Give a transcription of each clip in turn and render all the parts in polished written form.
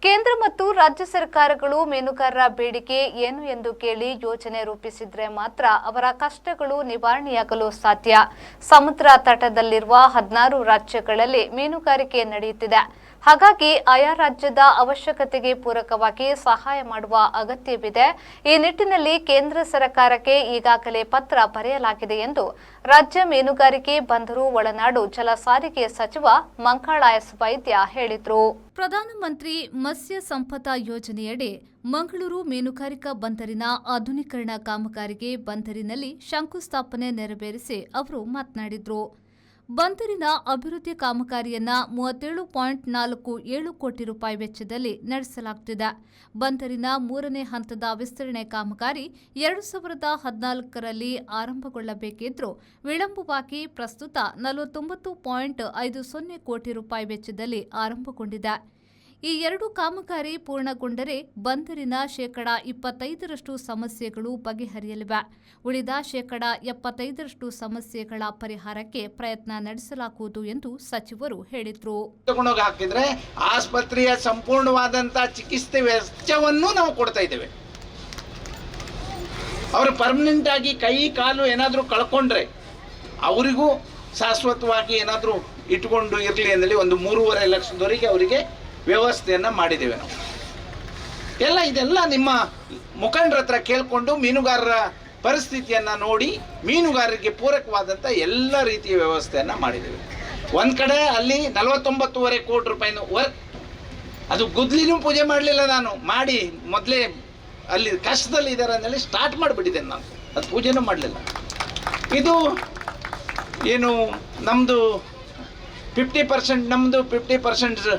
ಕೇಂದ್ರ ಮತ್ತು ರಾಜ್ಯ ಸರ್ಕಾರಗಳು ಮೀನುಗಾರರ ಬೇಡಿಕೆ ಏನು ಎಂದು ಕೇಳಿ ಯೋಜನೆ ರೂಪಿಸಿದ್ರೆ ಮಾತ್ರ ಅವರ ಕಷ್ಟಗಳು ನಿವಾರಣೆಯಾಗಲು ಸಾಧ್ಯ. ಸಮುದ್ರ ತಟದಲ್ಲಿರುವ 16 ರಾಜ್ಯಗಳಲ್ಲಿ ಮೀನುಗಾರಿಕೆ ನಡೆಯುತ್ತಿದೆ. ಹಾಗಾಗಿ ಆಯಾ ರಾಜ್ಯದ ಅವಶ್ಯಕತೆಗೆ ಪೂರಕವಾಗಿ ಸಹಾಯ ಮಾಡುವ ಅಗತ್ಯವಿದೆ. ಈ ನಿಟ್ಟಿನಲ್ಲಿ ಕೇಂದ್ರ ಸರ್ಕಾರಕ್ಕೆ ಈಗಾಗಲೇ ಪತ್ರ ಬರೆಯಲಾಗಿದೆ ಎಂದು ರಾಜ್ಯ ಮೀನುಗಾರಿಕೆ, ಬಂದರು, ಒಳನಾಡು ಜಲ ಸಾರಿಗೆ ಸಚಿವ ಮಂಕಾಳ ಎಸ್ ವೈದ್ಯ ಹೇಳಿದರು. ಪ್ರಧಾನಮಂತ್ರಿ ಮತ್ಸ್ಯ ಸಂಪದ ಯೋಜನೆಯಡಿ ಮಂಗಳೂರು ಮೀನುಗಾರಿಕಾ ಬಂದರಿನ ಆಧುನೀಕರಣ ಕಾಮಗಾರಿಗೆ ಬಂದರಿನಲ್ಲಿ ಶಂಕುಸ್ಥಾಪನೆ ನೆರವೇರಿಸಿ ಅವರು ಮಾತನಾಡಿದರು. ಬಂದರಿನ ಅಭಿವೃದ್ಧಿ ಕಾಮಗಾರಿಯನ್ನ 37.47 ಕೋಟಿ ರೂಪಾಯಿ ವೆಚ್ಚದಲ್ಲಿ ನಡೆಸಲಾಗುತ್ತಿದೆ. ಬಂದರಿನ 3ನೇ ಹಂತದ ವಿಸ್ತರಣೆ ಕಾಮಗಾರಿ 2014ರಲ್ಲಿ ಆರಂಭಗೊಳ್ಳಬೇಕಿದ್ದರೂ ವಿಳಂಬವಾಗಿ ಪ್ರಸ್ತುತ 49.50 ಕೋಟಿ ರೂಪಾಯಿ ವೆಚ್ಚದಲ್ಲಿ ಆರಂಭಗೊಂಡಿದೆ. ಈ 2 ಕಾಮಗಾರಿ ಪೂರ್ಣಗೊಂಡರೆ ಬಂದರಿನ 25% ಸಮಸ್ಯೆಗಳು ಬಗೆಹರಿಯಲಿವೆ. ಉಳಿದ 75% ಸಮಸ್ಯೆಗಳ ಪರಿಹಾರಕ್ಕೆ ಪ್ರಯತ್ನ ನಡೆಸಲಾಗುವುದು ಎಂದು ಸಚಿವರು ಹೇಳಿದರು. ಹಾಕಿದ್ರೆ ಆಸ್ಪತ್ರೆಯ ಸಂಪೂರ್ಣವಾದಂತಹ ಚಿಕಿತ್ಸೆ ವೆಚ್ಚವನ್ನು ನಾವು ಕೊಡ್ತಾ ಇದ್ದೇವೆ. ಅವರು ಪರ್ಮನೆಂಟ್ ಆಗಿ ಕೈ ಕಾಲು ಏನಾದರೂ ಕಳ್ಕೊಂಡ್ರೆ ಅವರಿಗೂ ಶಾಶ್ವತವಾಗಿ ಏನಾದರೂ ಇಟ್ಕೊಂಡು ಇರಲಿ ಅಂದೇಳಿ 3.5 ಲಕ್ಷದವರೆಗೆ ಅವರಿಗೆ ವ್ಯವಸ್ಥೆಯನ್ನು ಮಾಡಿದ್ದೇವೆ ನಾವು. ಇದೆಲ್ಲ ನಿಮ್ಮ ಮುಖಂಡರ ಹತ್ರ ಕೇಳಿಕೊಂಡು ಮೀನುಗಾರರ ಪರಿಸ್ಥಿತಿಯನ್ನು ನೋಡಿ ಮೀನುಗಾರರಿಗೆ ಪೂರಕವಾದಂಥ ಎಲ್ಲ ರೀತಿಯ ವ್ಯವಸ್ಥೆಯನ್ನು ಮಾಡಿದ್ದೇವೆ. ಒಂದು ಕಡೆ ಅಲ್ಲಿ 49.5 ಕೋಟಿ ರೂಪಾಯಿನ ವರ್ಕ್, ಅದು ಗುದ್ಲಿನೂ ಪೂಜೆ ಮಾಡಲಿಲ್ಲ ನಾನು, ಮಾಡಿ ಮೊದಲೇ ಅಲ್ಲಿ ಕಷ್ಟದಲ್ಲಿ ಇದ್ದಾರೆ ಅಂದೇಳಿ ಸ್ಟಾರ್ಟ್ ಮಾಡಿಬಿಟ್ಟಿದ್ದೇನೆ ನಾನು, ಅದು ಪೂಜೆನೂ ಮಾಡಲಿಲ್ಲ. ಇದು ಏನು ನಮ್ಮದು 50% ನಮ್ಮದು 50%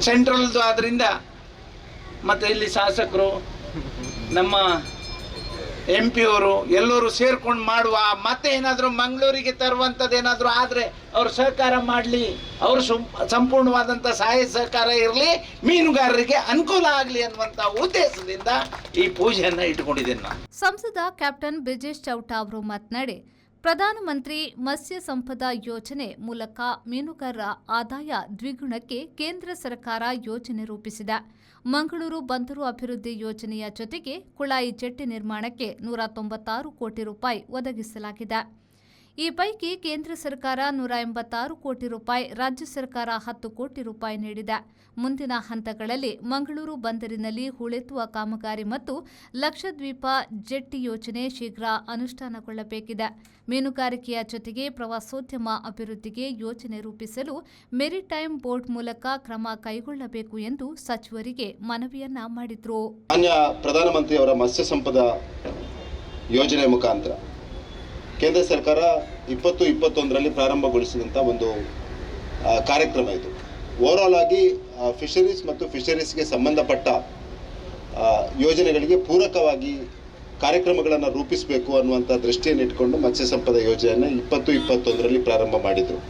ಸೆಂಟ್ರಲ್ದು ಆದ್ದರಿಂದ, ಮತ್ತು ಇಲ್ಲಿ ಶಾಸಕರು ನಮ್ಮ MP ಅವರು ಎಲ್ಲರೂ ಸೇರ್ಕೊಂಡು ಮಾಡುವ, ಮತ್ತೆ ಏನಾದರೂ ಮಂಗಳೂರಿಗೆ ತರುವಂಥದ್ದು ಏನಾದರೂ ಆದರೆ ಅವರು ಸಹಕಾರ ಮಾಡಲಿ, ಅವರು ಸಂಪೂರ್ಣವಾದಂಥ ಸಹಾಯ ಸಹಕಾರ ಇರಲಿ, ಮೀನುಗಾರರಿಗೆ ಅನುಕೂಲ ಆಗಲಿ ಅನ್ನುವಂಥ ಉದ್ದೇಶದಿಂದ ಈ ಪೂಜೆಯನ್ನು ಇಟ್ಟುಕೊಂಡಿದ್ದೇನೆ ನಾನು. ಸಂಸದ ಕ್ಯಾಪ್ಟನ್ ಬ್ರಿಜೇಶ್ ಚೌಟಾ ಅವರು ಮಾತನಾಡಿ, ಪ್ರಧಾನಮಂತ್ರಿ ಮತ್ಸ್ಯ ಸಂಪದ ಯೋಜನೆ ಮೂಲಕ ಮೀನುಗಾರರ ಆದಾಯ ದ್ವಿಗುಣಕ್ಕೆ ಕೇಂದ್ರ ಸರ್ಕಾರ ಯೋಜನೆ ರೂಪಿಸಿದೆ. ಮಂಗಳೂರು ಬಂದರು ಅಭಿವೃದ್ಧಿ ಯೋಜನೆಯ ಜೊತೆಗೆ ಕುಳಾಯಿ ಜೆಟ್ಟಿ ನಿರ್ಮಾಣಕ್ಕೆ 196 ಕೋಟಿ ರೂಪಾಯಿ ಒದಗಿಸಲಾಗಿದೆ. ಈ ಪೈಕಿ ಕೇಂದ್ರ ಸರ್ಕಾರ 186 ಕೋಟಿ ರೂಪಾಯಿ, ರಾಜ್ಯ ಸರ್ಕಾರ 10 ಕೋಟಿ ರೂಪಾಯಿ ನೀಡಿದೆ. ಮುಂದಿನ ಹಂತಗಳಲ್ಲಿ ಮಂಗಳೂರು ಬಂದರಿನಲ್ಲಿ ಹೂಳೆತ್ತುವ ಕಾಮಗಾರಿ ಮತ್ತು ಲಕ್ಷದ್ವೀಪ ಜೆಟ್ಟಿ ಯೋಜನೆ ಶೀಘ್ರ ಅನುಷ್ಠಾನಗೊಳ್ಳಬೇಕಿದೆ. ಮೀನುಗಾರಿಕೆಯ ಜೊತೆಗೆ ಪ್ರವಾಸೋದ್ಯಮ ಅಭಿವೃದ್ಧಿಗೆ ಯೋಜನೆ ರೂಪಿಸಲು ಮೆರಿಟೈಮ್ ಬೋರ್ಡ್ ಮೂಲಕ ಕ್ರಮ ಕೈಗೊಳ್ಳಬೇಕು ಎಂದು ಸಚಿವರಿಗೆ ಮನವಿಯನ್ನ ಮಾಡಿದರು. ಮಾನ್ಯ ಪ್ರಧಾನಮಂತ್ರಿಯವರ ಮತ್ಸ್ಯ ಸಂಪದ ಯೋಜನೆ ಮುಖಾಂತರ ಕೇಂದ್ರ ಸರ್ಕಾರ 2021ರಲ್ಲಿ ಪ್ರಾರಂಭಗೊಳಿಸಿದಂಥ ಒಂದು ಕಾರ್ಯಕ್ರಮ ಇದು. ಓವರಾಲ್ ಆಗಿ ಫಿಶರೀಸ್ ಮತ್ತು ಫಿಶರೀಸ್ಗೆ ಸಂಬಂಧಪಟ್ಟ ಯೋಜನೆಗಳಿಗೆ ಪೂರಕವಾಗಿ ಕಾರ್ಯಕ್ರಮಗಳನ್ನು ರೂಪಿಸಬೇಕು ಅನ್ನುವಂಥ ದೃಷ್ಟಿಯನ್ನು ಇಟ್ಕೊಂಡು ಮತ್ಸ್ಯ ಸಂಪದ ಯೋಜನೆಯನ್ನು 2021ರಲ್ಲಿ ಪ್ರಾರಂಭ ಮಾಡಿದರು.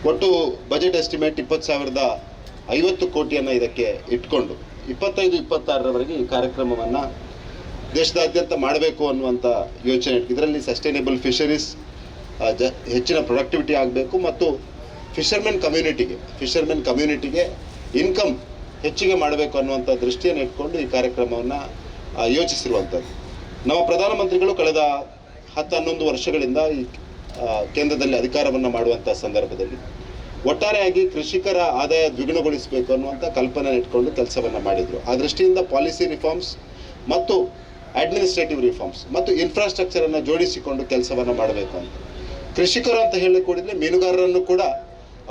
ಒಟ್ಟು ಬಜೆಟ್ ಎಸ್ಟಿಮೇಟ್ 20,050 ಕೋಟಿಯನ್ನು ಇದಕ್ಕೆ ಇಟ್ಕೊಂಡು 25-26ರವರೆಗೆ ಈ ಕಾರ್ಯಕ್ರಮವನ್ನು ದೇಶದಾದ್ಯಂತ ಮಾಡಬೇಕು ಅನ್ನುವಂಥ ಯೋಚನೆ. ಇದರಲ್ಲಿ ಸಸ್ಟೈನೇಬಲ್ ಫಿಶರೀಸ್ ಹೆಚ್ಚಿನ ಪ್ರೊಡಕ್ಟಿವಿಟಿ ಆಗಬೇಕು ಮತ್ತು ಫಿಶರ್ಮೆನ್ ಕಮ್ಯುನಿಟಿಗೆ ಇನ್ಕಮ್ ಹೆಚ್ಚಿಗೆ ಮಾಡಬೇಕು ಅನ್ನುವಂಥ ದೃಷ್ಟಿಯನ್ನು ಇಟ್ಕೊಂಡು ಈ ಕಾರ್ಯಕ್ರಮವನ್ನು ಯೋಚಿಸಿರುವಂಥದ್ದು. ನಮ್ಮ ಪ್ರಧಾನಮಂತ್ರಿಗಳು ಕಳೆದ 10-11 ವರ್ಷಗಳಿಂದ ಈ ಕೇಂದ್ರದಲ್ಲಿ ಅಧಿಕಾರವನ್ನು ಮಾಡುವಂಥ ಸಂದರ್ಭದಲ್ಲಿ ಒಟ್ಟಾರೆಯಾಗಿ ಕೃಷಿಕರ ಆದಾಯ ದ್ವಿಗುಣಗೊಳಿಸಬೇಕು ಅನ್ನುವಂಥ ಕಲ್ಪನೆ ಇಟ್ಕೊಂಡು ಕೆಲಸವನ್ನು ಮಾಡಿದರು. ಆ ದೃಷ್ಟಿಯಿಂದ ಪಾಲಿಸಿ ರಿಫಾರ್ಮ್ಸ್ ಮತ್ತು ಅಡ್ಮಿನಿಸ್ಟ್ರೇಟಿವ್ ರಿಫಾರ್ಮ್ಸ್ ಮತ್ತು ಇನ್ಫ್ರಾಸ್ಟ್ರಕ್ಚರನ್ನು ಜೋಡಿಸಿಕೊಂಡು ಕೆಲಸವನ್ನು ಮಾಡಬೇಕು ಅಂತ. ಕೃಷಿಕರು ಅಂತ ಹೇಳಿಕೊಡಿದ್ರೆ ಮೀನುಗಾರರನ್ನು ಕೂಡ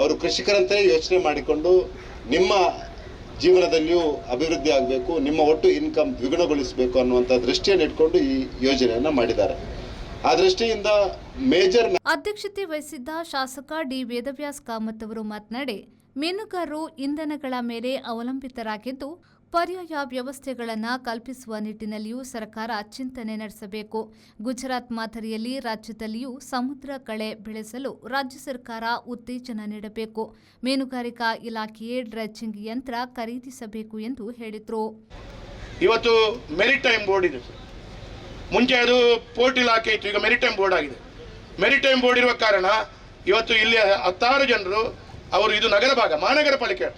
ಅವರು ಕೃಷಿಕರಂತೆಯೇ ಯೋಚನೆ ಮಾಡಿಕೊಂಡು ನಿಮ್ಮ ಜೀವನದಲ್ಲಿಯೂ ಅಭಿವೃದ್ಧಿ ಆಗಬೇಕು, ನಿಮ್ಮ ಒಟ್ಟು ಇನ್ಕಮ್ ದ್ವಿಗುಣಗೊಳಿಸಬೇಕು ಅನ್ನುವಂಥ ದೃಷ್ಟಿಯನ್ನು ಇಟ್ಕೊಂಡು ಈ ಯೋಜನೆಯನ್ನು ಮಾಡಿದ್ದಾರೆ. ಆ ದೃಷ್ಟಿಯಿಂದ ಅಧ್ಯಕ್ಷತೆ ವಹಿಸಿದ್ದ ಶಾಸಕ ಡಿ ವೇದವ್ಯಾಸ್ ಕಾಮತ್ ಅವರು ಮಾತನಾಡಿ, ಮೀನುಗಾರರು ಇಂಧನಗಳ ಮೇಲೆ ಅವಲಂಬಿತರಾಗಿದ್ದು ಪರ್ಯಾಯ ವ್ಯವಸ್ಥೆಗಳನ್ನು ಕಲ್ಪಿಸುವ ನಿಟ್ಟಿನಲ್ಲಿಯೂ ಸರ್ಕಾರ ಚಿಂತನೆ ನಡೆಸಬೇಕು. ಗುಜರಾತ್ ಮಾದರಿಯಲ್ಲಿ ರಾಜ್ಯದಲ್ಲಿಯೂ ಸಮುದ್ರ ಕಳೆ ಬೆಳೆಸಲು ರಾಜ್ಯ ಸರ್ಕಾರ ಉತ್ತೇಜನ ನೀಡಬೇಕು. ಮೀನುಗಾರಿಕಾ ಇಲಾಖೆಯೇ ಡ್ರೆಡ್ಜಿಂಗ್ ಯಂತ್ರ ಖರೀದಿಸಬೇಕು ಎಂದು ಹೇಳಿದರು. ಇವತ್ತು ಮೆರಿಟೈಮ್ ಬೋರ್ಡ್ ಇದೆ. ಮುಂಚೆ ಅದು ಪೋರ್ಟ್ ಇಲಾಖೆ ಇತ್ತು, ಈಗ ಮೆರಿಟೈಮ್ ಬೋರ್ಡ್ ಆಗಿದೆ. ಮೆರಿಟೈಮ್ ಬೋರ್ಡ್ ಇರುವ ಕಾರಣ ಇವತ್ತು ಇಲ್ಲಿ 10 ಜನರು ಅವರು ಇದು ನಗರ ಭಾಗ, ಮಹಾನಗರ ಪಾಲಿಕೆ.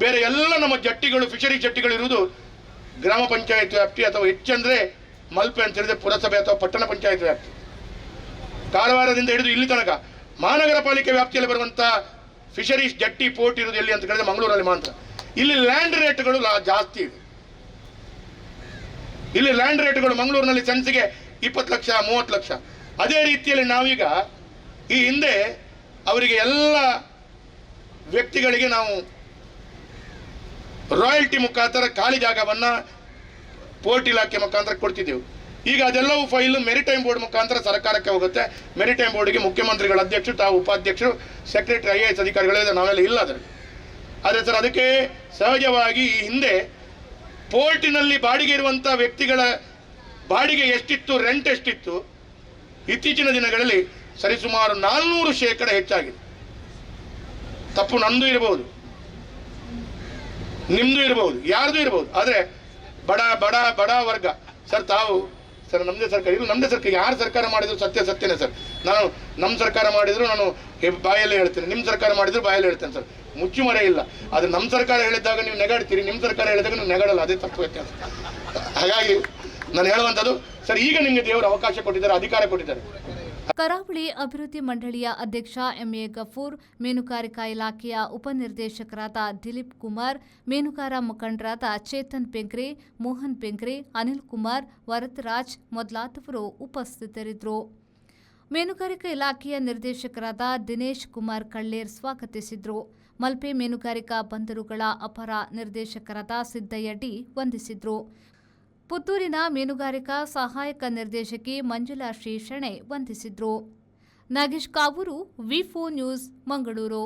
ಬೇರೆ ಎಲ್ಲ ನಮ್ಮ ಜಟ್ಟಿಗಳು, ಫಿಶರಿ ಜಟ್ಟಿಗಳು ಇರುವುದು ಗ್ರಾಮ ಪಂಚಾಯತ್ ವ್ಯಾಪ್ತಿ ಅಥವಾ ಹೆಚ್ಚಂದ್ರೆ ಮಲ್ಪೆ ಅಂತ ಹೇಳಿದ್ರೆ ಪುರಸಭೆ ಅಥವಾ ಪಟ್ಟಣ ಪಂಚಾಯತ್ ವ್ಯಾಪ್ತಿ. ಕಾರವಾರದಿಂದ ಹಿಡಿದು ಇಲ್ಲಿ ತನಕ ಮಹಾನಗರ ಪಾಲಿಕೆ ವ್ಯಾಪ್ತಿಯಲ್ಲಿ ಬರುವಂಥ ಫಿಶರೀಸ್ ಜಟ್ಟಿ ಪೋರ್ಟ್ ಇರುವುದು ಎಲ್ಲಿ ಅಂತ ಕೇಳಿದ್ರೆ ಮಂಗಳೂರಲ್ಲಿ ಮಾತ್ರ. ಇಲ್ಲಿ ಲ್ಯಾಂಡ್ ರೇಟ್ಗಳು ಜಾಸ್ತಿ ಇದೆ. ಇಲ್ಲಿ ಲ್ಯಾಂಡ್ ರೇಟ್ಗಳು ಮಂಗಳೂರಿನಲ್ಲಿ ಸೆನ್ಸ್ಗೆ 20 ಲಕ್ಷ 30 ಲಕ್ಷ. ಅದೇ ರೀತಿಯಲ್ಲಿ ನಾವೀಗ ಈ ಹಿಂದೆ ಅವರಿಗೆ ಎಲ್ಲ ವ್ಯಕ್ತಿಗಳಿಗೆ ನಾವು ರಾಯಲ್ಟಿ ಮುಖಾಂತರ ಖಾಲಿ ಜಾಗವನ್ನು ಪೋರ್ಟ್ ಇಲಾಖೆ ಮುಖಾಂತರ ಕೊಡ್ತಿದ್ದೆವು. ಈಗ ಅದೆಲ್ಲವೂ ಫೈಲು ಮೆರಿಟೈಮ್ ಬೋರ್ಡ್ ಮುಖಾಂತರ ಸರ್ಕಾರಕ್ಕೆ ಹೋಗುತ್ತೆ. ಮೆರಿಟೈಮ್ ಬೋರ್ಡ್ಗೆ ಮುಖ್ಯಮಂತ್ರಿಗಳ ಅಧ್ಯಕ್ಷರು, ತಾವು ಉಪಾಧ್ಯಕ್ಷರು, ಸೆಕ್ರೆಟರಿ, IAS ಅಧಿಕಾರಿಗಳಿದೆ, ನಾವೆಲ್ಲ ಇಲ್ಲ ಅದರಲ್ಲಿ. ಆದರೆ ಸರ್ ಅದಕ್ಕೆ ಸಹಜವಾಗಿ ಈ ಹಿಂದೆ ಪೋರ್ಟಿನಲ್ಲಿ ಬಾಡಿಗೆ ಇರುವಂಥ ವ್ಯಕ್ತಿಗಳ ಬಾಡಿಗೆ ಎಷ್ಟಿತ್ತು, ರೆಂಟ್ ಎಷ್ಟಿತ್ತು, ಇತ್ತೀಚಿನ ದಿನಗಳಲ್ಲಿ ಸರಿಸುಮಾರು 400% ಹೆಚ್ಚಾಗಿದೆ. ತಪ್ಪು ನಂದು ಇರಬಹುದು, ನಿಮ್ಮದು ಇರಬಹುದು, ಯಾರ್ದು ಇರಬಹುದು. ಆದರೆ ಬಡ ಬಡ ಬಡ ವರ್ಗ ಸರ್, ತಾವು ಸರ್ ನಮ್ಮದೇ ಸರ್ಕಾರ ಇದು, ನಮ್ಮದೇ ಸರ್ಕಾರ, ಯಾರು ಸರ್ಕಾರ ಮಾಡಿದ್ರು ಸತ್ಯನೇ ಸರ್. ನಾನು ನಮ್ಮ ಸರ್ಕಾರ ಮಾಡಿದ್ರು ನಾನು ಬಾಯಲ್ಲೇ ಹೇಳ್ತೇನೆ, ನಿಮ್ಮ ಸರ್ಕಾರ ಮಾಡಿದ್ರು ಬಾಯಲ್ಲೇ ಹೇಳ್ತೇನೆ ಸರ್, ಮುಚ್ಚುಮರೆ ಇಲ್ಲ. ಆದರೆ ನಮ್ಮ ಸರ್ಕಾರ ಹೇಳಿದಾಗ ನೀವು ನೆಗಾಡ್ತೀರಿ, ನಿಮ್ಮ ಸರ್ಕಾರ ಹೇಳಿದಾಗ ನೀವು ನೆಗಾಡಲ್ಲ, ಅದೇ ತಪ್ಪು ವ್ಯತ್ಯಾಸ. ಹಾಗಾಗಿ ನಾನು ಹೇಳುವಂಥದ್ದು ಸರ್, ಈಗ ನಿಮಗೆ ದೇವರು ಅವಕಾಶ ಕೊಟ್ಟಿದ್ದಾರೆ, ಅಧಿಕಾರ ಕೊಟ್ಟಿದ್ದಾರೆ. ಕರಾವಳಿ ಅಭಿವೃದ್ಧಿ ಮಂಡಳಿಯ ಅಧ್ಯಕ್ಷ MA ಗಫೂರ್, ಮೀನುಗಾರಿಕಾ ಇಲಾಖೆಯ ಉಪನಿರ್ದೇಶಕರಾದ ದಿಲೀಪ್ ಕುಮಾರ್, ಮೀನುಗಾರ ಮುಖಂಡರಾದ ಚೇತನ್ ಪೆಂಗ್ರೆ, ಮೋಹನ್ ಪೆಂಗ್ರೆ, ಅನಿಲ್ ಕುಮಾರ್, ವರದರಾಜ್ ಮೊದಲಾದವರು ಉಪಸ್ಥಿತರಿದ್ದರು. ಮೀನುಗಾರಿಕಾ ಇಲಾಖೆಯ ನಿರ್ದೇಶಕರಾದ ದಿನೇಶ್ ಕುಮಾರ್ ಕಳ್ಳೇರ್ ಸ್ವಾಗತಿಸಿದರು. ಮಲ್ಪೆ ಮೀನುಗಾರಿಕಾ ಬಂದರುಗಳ ಅಪರ ನಿರ್ದೇಶಕರಾದ ಸಿದ್ದಯ್ಯ ಡಿ ವಂದಿಸಿದರು. ಪುತ್ತೂರಿನ ಮೀನುಗಾರಿಕಾ ಸಹಾಯಕ ನಿರ್ದೇಶಕಿ ಮಂಜುಳಾ ಶ್ರೀಶಣೆ ವಂದಿಸಿದರು. ನಾಗೇಶ್ ಕಾವೂರು, ವಿ4 ನ್ಯೂಸ್, ಮಂಗಳೂರು.